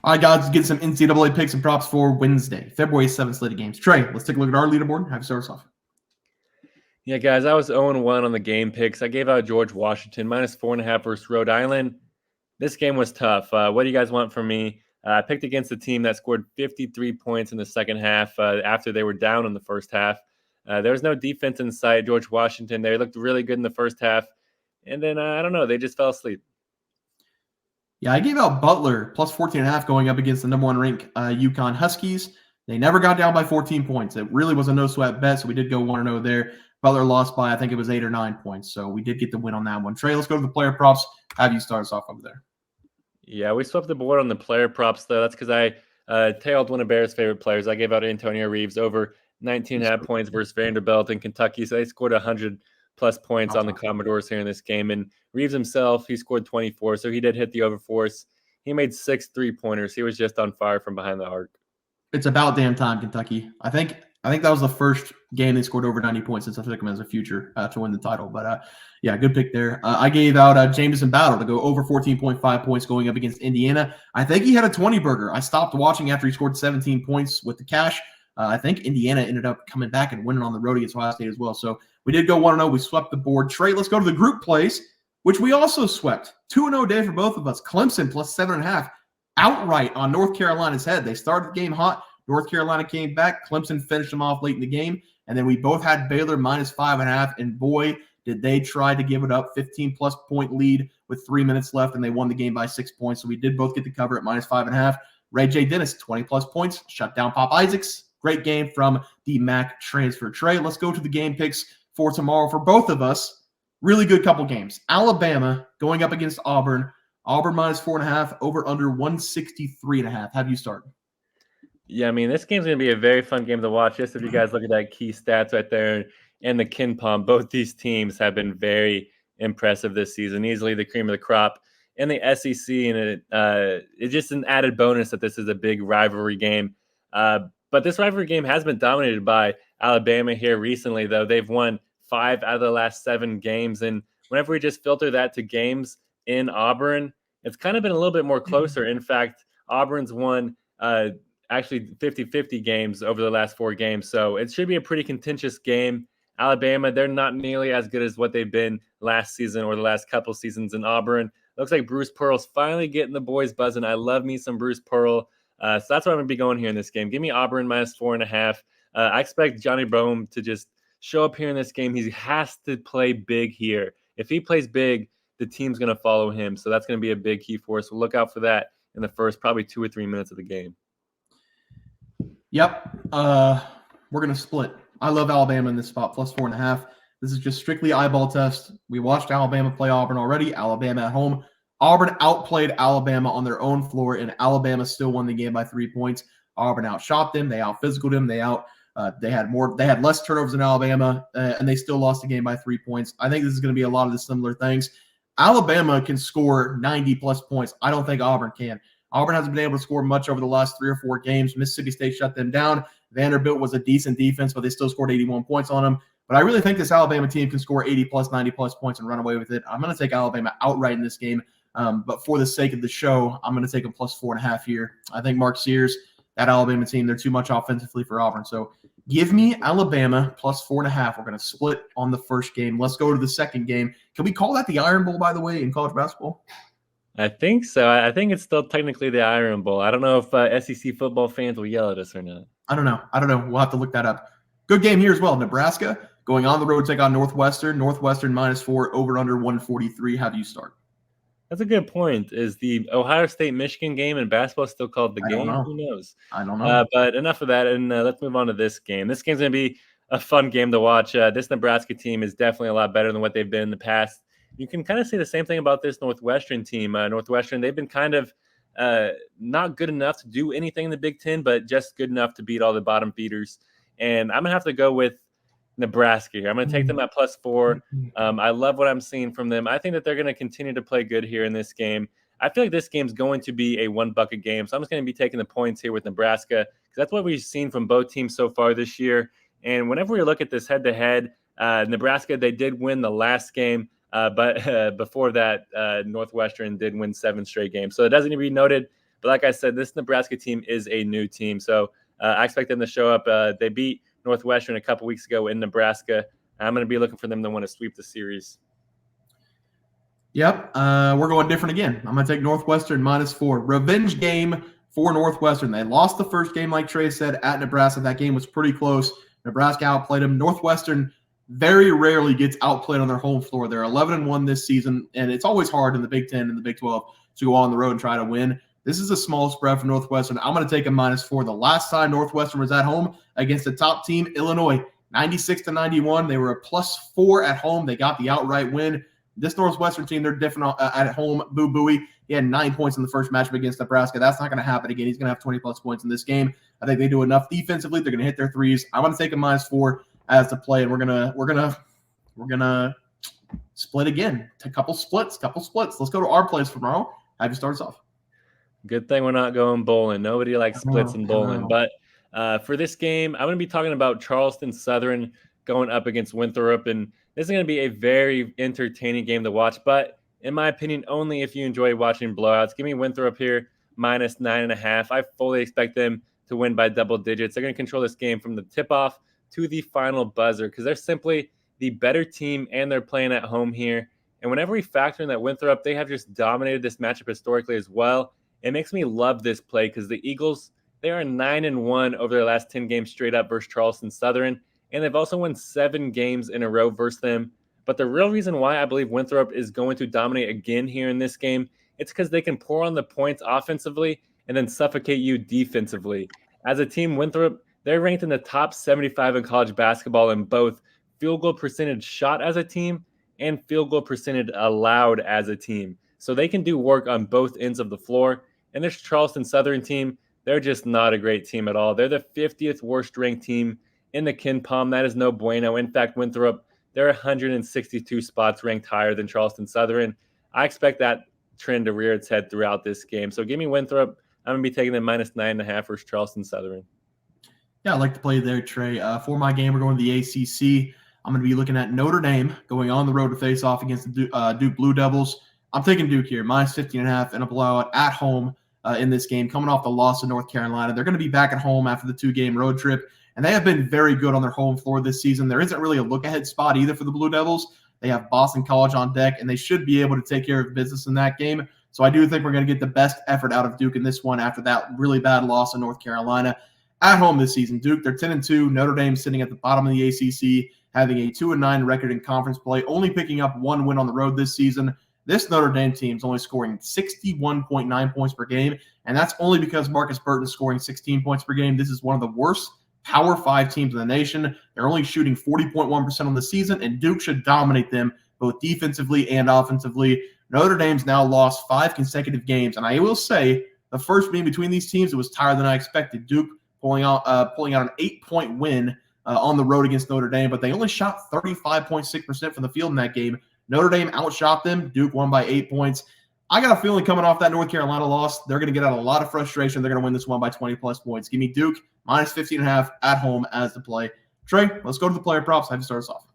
All right, guys, get some NCAA picks and props for Wednesday, February 7th slate of games. Trey, let's take a look at our leaderboard. Have you start us off? Yeah, guys, I was 0-1 on the game picks. I gave out George Washington -4.5 versus Rhode Island. This game was tough. What do you guys want from me? I picked against a team that scored 53 points in the second half after they were down in the first half. There was no defense in sight. George Washington, they looked really good in the first half. And then, I don't know, they just fell asleep. Yeah, I gave out Butler +14.5 going up against the number one ranked UConn Huskies. They never got down by 14 points. It really was a no-sweat bet, so we did go 1-0 there. Butler lost by, I think it was 8 or 9 points, so we did get the win on that one. Trey, let's go to the player props. Have you start us off over there? Yeah, we swept the board on the player props, though. That's because I tailed one of Bears' favorite players. I gave out Antonio Reeves over 19.5 points versus Vanderbilt in Kentucky, so they scored 100-plus points on the Commodores here in this game. And Reeves himself, he scored 24, so he did hit the overforce. He made 6 3-pointers. He was just on fire from behind the arc. It's about damn time, Kentucky. I think that was the first game they scored over 90 points since I took them as a future to win the title. But, yeah, good pick there. I gave out Jameson Battle to go over 14.5 points going up against Indiana. I think he had a 20-burger. I stopped watching after he scored 17 points with the cash. I think Indiana ended up coming back and winning on the road against Ohio State as well. So we did go 1-0. We swept the board. Trey, let's go to the group plays, which we also swept. 2-0 day for both of us. Clemson +7.5 outright on North Carolina's head. They started the game hot. North Carolina came back. Clemson finished them off late in the game. And then we both had Baylor -5.5. And boy, did they try to give it up. 15-plus point lead with 3 minutes left, and they won the game by 6 points. So we did both get the cover at -5.5. Ray J. Dennis, 20-plus points, shut down Pop Isaacs. Great game from the MAC transfer. Trey, let's go to the game picks for tomorrow for both of us. Really good couple games. Alabama going up against Auburn. Auburn -4.5, over under 163.5. Have you start? Yeah, I mean, this game's going to be a very fun game to watch. Just if you guys look at that key stats right there and the KenPom, both these teams have been very impressive this season. Easily the cream of the crop in the SEC, and it's just an added bonus that this is a big rivalry game. But this rivalry game has been dominated by Alabama here recently, though. They've won 5 out of the last 7 games, and whenever we just filter that to games in Auburn, it's kind of been a little bit more closer. In fact, Auburn's won actually 50-50 games over the last 4 games. So it should be a pretty contentious game. Alabama, they're not nearly as good as what they've been last season or the last couple seasons in Auburn. Looks like Bruce Pearl's finally getting the boys buzzing. I love me some Bruce Pearl. So that's what I'm going to be going here in this game. Give me Auburn -4.5. I expect Johnny Bohm to just show up here in this game. He has to play big here. If he plays big, the team's going to follow him. So that's going to be a big key for us. So look out for that in the first probably 2 or 3 minutes of the game. Yep. We're going to split. I love Alabama in this spot, +4.5. This is just strictly eyeball test. We watched Alabama play Auburn already. Alabama at home. Auburn outplayed Alabama on their own floor, and Alabama still won the game by 3 points. Auburn outshot them. They out-physicaled them. They had less turnovers than Alabama, and they still lost the game by 3 points. I think this is going to be a lot of the similar things. Alabama can score 90-plus points. I don't think Auburn can. Auburn hasn't been able to score much over the last 3 or 4 games. Mississippi State shut them down. Vanderbilt was a decent defense, but they still scored 81 points on them. But I really think this Alabama team can score 80-plus, 90-plus points and run away with it. I'm going to take Alabama outright in this game. But for the sake of the show, I'm going to take them +4.5 here. I think Mark Sears, that Alabama team, they're too much offensively for Auburn. So give me Alabama +4.5. We're going to split on the first game. Let's go to the second game. Can we call that the Iron Bowl, by the way, in college basketball? I think so. I think it's still technically the Iron Bowl. I don't know if SEC football fans will yell at us or not. I don't know. We'll have to look that up. Good game here as well. Nebraska going on the road to take on Northwestern. Northwestern -4, over under 143. How do you start? That's a good point. Is the Ohio State-Michigan game in basketball still called the game? Who knows? I don't know. But enough of that, and let's move on to this game. This game's going to be a fun game to watch. This Nebraska team is definitely a lot better than what they've been in the past. You can kind of say the same thing about this Northwestern team. Northwestern, they've been kind of not good enough to do anything in the Big Ten, but just good enough to beat all the bottom feeders. And I'm going to have to go with Nebraska here. I'm going to take them at +4. I love what I'm seeing from them. I think that they're going to continue to play good here in this game. I feel like this game's going to be a one-bucket game, so I'm just going to be taking the points here with Nebraska because that's what we've seen from both teams so far this year. And whenever we look at this head-to-head, Nebraska, they did win the last game. But before that, Northwestern did win 7 straight games. So it doesn't need to be noted. But like I said, this Nebraska team is a new team. So I expect them to show up. They beat Northwestern a couple weeks ago in Nebraska. I'm going to be looking for them to want to sweep the series. Yep, we're going different again. I'm going to take Northwestern -4. Revenge game for Northwestern. They lost the first game, like Trey said, at Nebraska. That game was pretty close. Nebraska outplayed them. Northwestern very rarely gets outplayed on their home floor. They're 11-1 this season, and it's always hard in the Big Ten and the Big 12 to go on the road and try to win. This is a small spread for Northwestern. I'm going to take a -4. The last time Northwestern was at home against the top team, Illinois, 96-91. They were a +4 at home. They got the outright win. This Northwestern team, they're different at home. Boo Booey, he had 9 points in the first matchup against Nebraska. That's not going to happen again. He's going to have 20-plus points in this game. I think they do enough defensively. They're going to hit their threes. I'm going to take a -4 as the play, and we're gonna split again. A couple splits. Let's go to our plays for tomorrow. Have you start us off? Good thing we're not going bowling. Nobody likes splits and bowling. But for this game, I'm going to be talking about Charleston Southern going up against Winthrop, and this is going to be a very entertaining game to watch. But in my opinion, only if you enjoy watching blowouts. Give me Winthrop here -9.5. I fully expect them to win by double digits. They're going to control this game from the tip-off to the final buzzer because they're simply the better team and they're playing at home here. And whenever we factor in that Winthrop, they have just dominated this matchup historically as well. It makes me love this play because the Eagles, they are 9-1 over their last 10 games straight up versus Charleston Southern. And they've also won 7 games in a row versus them. But the real reason why I believe Winthrop is going to dominate again here in this game, it's because they can pour on the points offensively and then suffocate you defensively. As a team, Winthrop, they're ranked in the top 75 in college basketball in both field goal percentage shot as a team and field goal percentage allowed as a team. So they can do work on both ends of the floor. And this Charleston Southern team, they're just not a great team at all. They're the 50th worst ranked team in the KenPom. That is no bueno. In fact, Winthrop, they're 162 spots ranked higher than Charleston Southern. I expect that trend to rear its head throughout this game. So give me Winthrop. I'm going to be taking them -9.5 versus Charleston Southern. Yeah, I like to play there, Trey. For my game, we're going to the ACC. I'm going to be looking at Notre Dame going on the road to face off against the Duke Blue Devils. I'm taking Duke here, -15.5 and a blowout at home in this game, coming off the loss to North Carolina. They're going to be back at home after the 2-game road trip, and they have been very good on their home floor this season. There isn't really a look-ahead spot either for the Blue Devils. They have Boston College on deck, and they should be able to take care of business in that game. So I do think we're going to get the best effort out of Duke in this one after that really bad loss in North Carolina. At home this season, Duke, they're 10-2. Notre Dame sitting at the bottom of the ACC, having a 2-9 record in conference play, only picking up 1 win on the road this season. This Notre Dame team is only scoring 61.9 points per game, and that's only because Marcus Burton's scoring 16 points per game. This is one of the worst Power 5 teams in the nation. They're only shooting 40.1% on the season, and Duke should dominate them both defensively and offensively. Notre Dame's now lost 5 consecutive games, and I will say the first game between these teams, it was tighter than I expected. Duke pulling out an 8-point win on the road against Notre Dame, but they only shot 35.6% from the field in that game. Notre Dame outshot them. Duke won by 8 points. I got a feeling coming off that North Carolina loss, they're going to get out a lot of frustration. They're going to win this one by 20-plus points. Give me Duke -15.5 at home as the play. Trey, let's go to the player props. Have you start us off?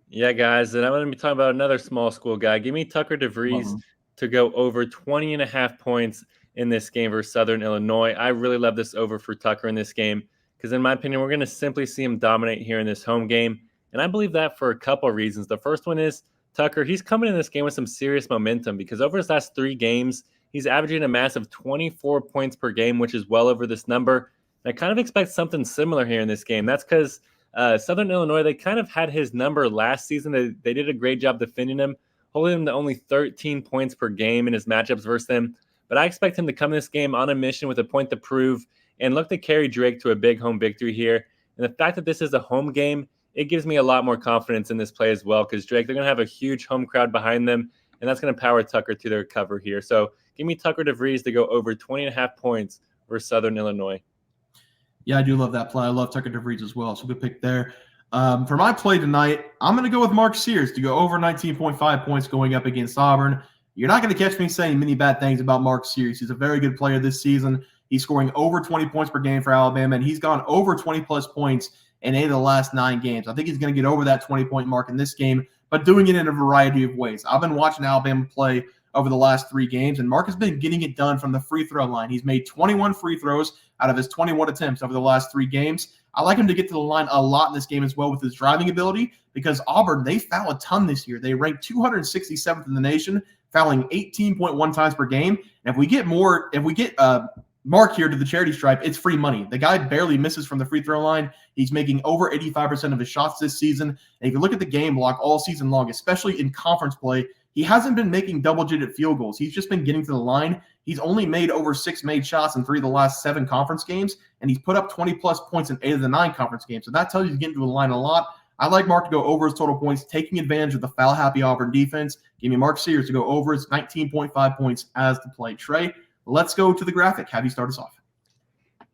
Yeah, guys, and I'm going to be talking about another small school guy. Give me Tucker DeVries to go over 20.5 points in this game versus Southern Illinois. I really love this over for Tucker in this game because, in my opinion, we're going to simply see him dominate here in this home game. And I believe that for a couple of reasons. The first one is Tucker, he's coming in this game with some serious momentum because over his last 3 games, he's averaging a massive 24 points per game, which is well over this number. And I kind of expect something similar here in this game. That's because Southern Illinois, they kind of had his number last season. They did a great job defending him, holding him to only 13 points per game in his matchups versus them. But I expect him to come in this game on a mission with a point to prove and look to carry Drake to a big home victory here. And the fact that this is a home game, it gives me a lot more confidence in this play as well because Drake, they're going to have a huge home crowd behind them, and that's going to power Tucker to their cover here. So give me Tucker DeVries to go over 20.5 points versus Southern Illinois. Yeah, I do love that play. I love Tucker DeVries as well, so good pick there. For my play tonight, I'm going to go with Mark Sears to go over 19.5 points going up against Auburn. You're not going to catch me saying many bad things about Mark Sears. He's a very good player this season. He's scoring over 20 points per game for Alabama, and he's gone over 20-plus points in 8 of the last 9 games. I think he's going to get over that 20-point mark in this game, but doing it in a variety of ways. I've been watching Alabama play over the last 3 games, and Mark has been getting it done from the free throw line. He's made 21 free throws out of his 21 attempts over the last 3 games. I like him to get to the line a lot in this game as well with his driving ability, because Auburn, they foul a ton this year. They rank 267th in the nation, fouling 18.1 times per game. And if we get Mark here to the charity stripe, it's free money. The guy barely misses from the free throw line. He's making over 85% of his shots this season. And if you look at the game log all season long, especially in conference play, he hasn't been making double-digit field goals. He's just been getting to the line. He's only made over 6 made shots in 3 of the last 7 conference games, and he's put up 20-plus points in 8 of the 9 conference games. So that tells you he's getting to the line a lot. I like Mark to go over his total points, taking advantage of the foul-happy Auburn defense. Give me Mark Sears to go over his 19.5 points as the play. Trey, let's go to the graphic. Have you start us off?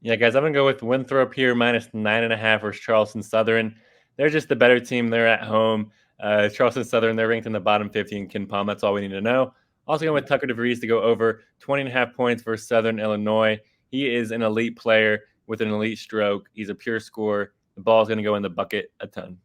Yeah, guys, I'm going to go with Winthrop here, minus 9.5 versus Charleston Southern. They're just the better team. They're at home. Charleston Southern, they're ranked in the bottom 50 in Ken Palm. That's all we need to know. Also going with Tucker DeVries to go over 20.5 points versus Southern Illinois. He is an elite player with an elite stroke. He's a pure scorer. The ball is going to go in the bucket a ton.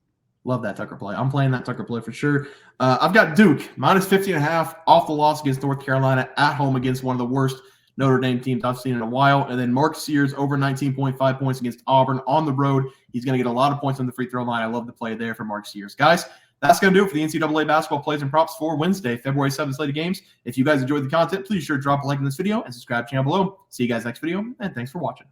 Love that Tucker play. I'm playing that Tucker play for sure. I've got Duke, minus 50.5 off the loss against North Carolina, at home against one of the worst Notre Dame teams I've seen in a while. And then Mark Sears over 19.5 points against Auburn on the road. He's going to get a lot of points on the free throw line. I love the play there for Mark Sears. Guys, that's going to do it for the NCAA basketball plays and props for Wednesday, February 7th slate of games. If you guys enjoyed the content, please sure to drop a like in this video and subscribe to the channel below. See you guys next video, and thanks for watching.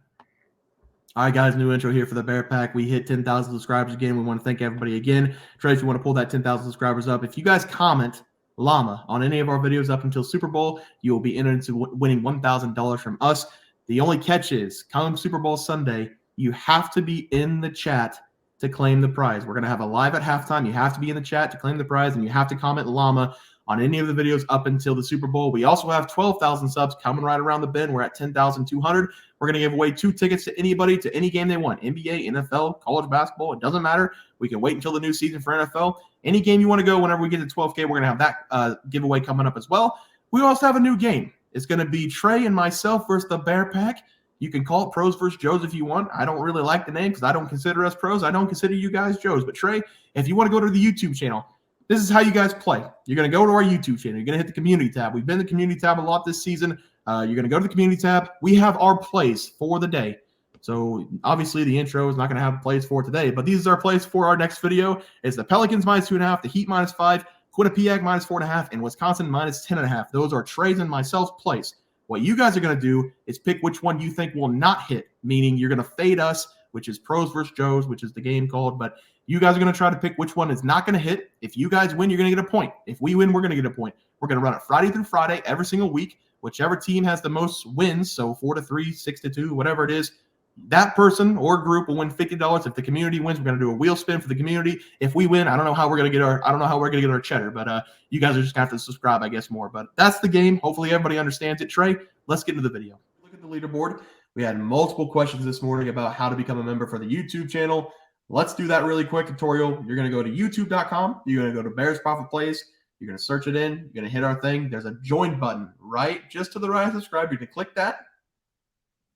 All right, guys, new intro here for the Bear Pack. We hit 10,000 subscribers again. We want to thank everybody again. Trey, if you want to pull that 10,000 subscribers up, if you guys comment llama on any of our videos up until Super Bowl, you will be entered into winning $1,000 from us. The only catch is, come Super Bowl Sunday, you have to be in the chat to claim the prize. We're going to have a live at halftime. You have to be in the chat to claim the prize, and you have to comment llama on any of the videos up until the Super Bowl. We also have 12,000 subs coming right around the bend. We're at 10,200. We're going to give away 2 tickets to anybody to any game they want, NBA, NFL, college basketball. It doesn't matter. We can wait until the new season for NFL. Any game you want to go, whenever we get to 12K, we're going to have that giveaway coming up as well. We also have a new game. It's going to be Trey and myself versus the Bear Pack. You can call it Pros versus Joes if you want. I don't really like the name because I don't consider us pros. I don't consider you guys Joes. But Trey, if you want to go to the YouTube channel, this is how you guys play. You're going to go to our YouTube channel. You're going to hit the community tab. We've been in the community tab a lot this season. You're going to go to the community tab. We have our plays for the day. So obviously the intro is not going to have plays for today, but these are our plays for our next video. It's the Pelicans minus 2.5, the Heat minus 5, Quinnipiac minus 4.5, and Wisconsin minus 10.5. Those are Trey's and myself's plays. What you guys are going to do is pick which one you think will not hit, meaning you're going to fade us, which is Pros versus Joes, which is the game called. But you guys are going to try to pick which one is not going to hit. If you guys win, you're going to get a point. If we win, we're going to get a point. We're going to run it Friday through Friday every single week. Whichever team has the most wins, so 4-3, 6-2, whatever it is, that person or group will win $50. If the community wins, we're going to do a wheel spin for the community. If we win, I don't know how we're going to get our cheddar, but you guys are just going to have to subscribe, I guess, more. But that's the game. Hopefully everybody understands it. Trey, let's get into the video. Look at the leaderboard. We had multiple questions this morning about how to become a member for the YouTube channel. Let's do that really quick tutorial. You're going to go to youtube.com. You're going to go to Bears Profit Plays. You're going to search it in. You're going to hit our thing. There's a join button right just to the right of subscribe. You're going to click that.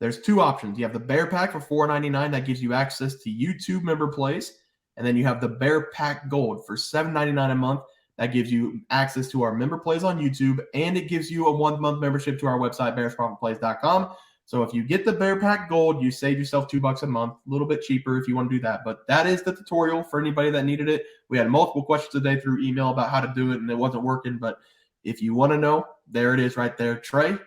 There's 2 options. You have the Bear Pack for $4.99. That gives you access to YouTube member plays. And then you have the Bear Pack Gold for $7.99 a month. That gives you access to our member plays on YouTube, and it gives you a 1-month membership to our website, bearsprofitplays.com. So if you get the Bear Pack Gold, you save yourself $2 a month, a little bit cheaper if you want to do that. But that is the tutorial for anybody that needed it. We had multiple questions today through email about how to do it, and it wasn't working. But if you want to know, there it is right there. Trey,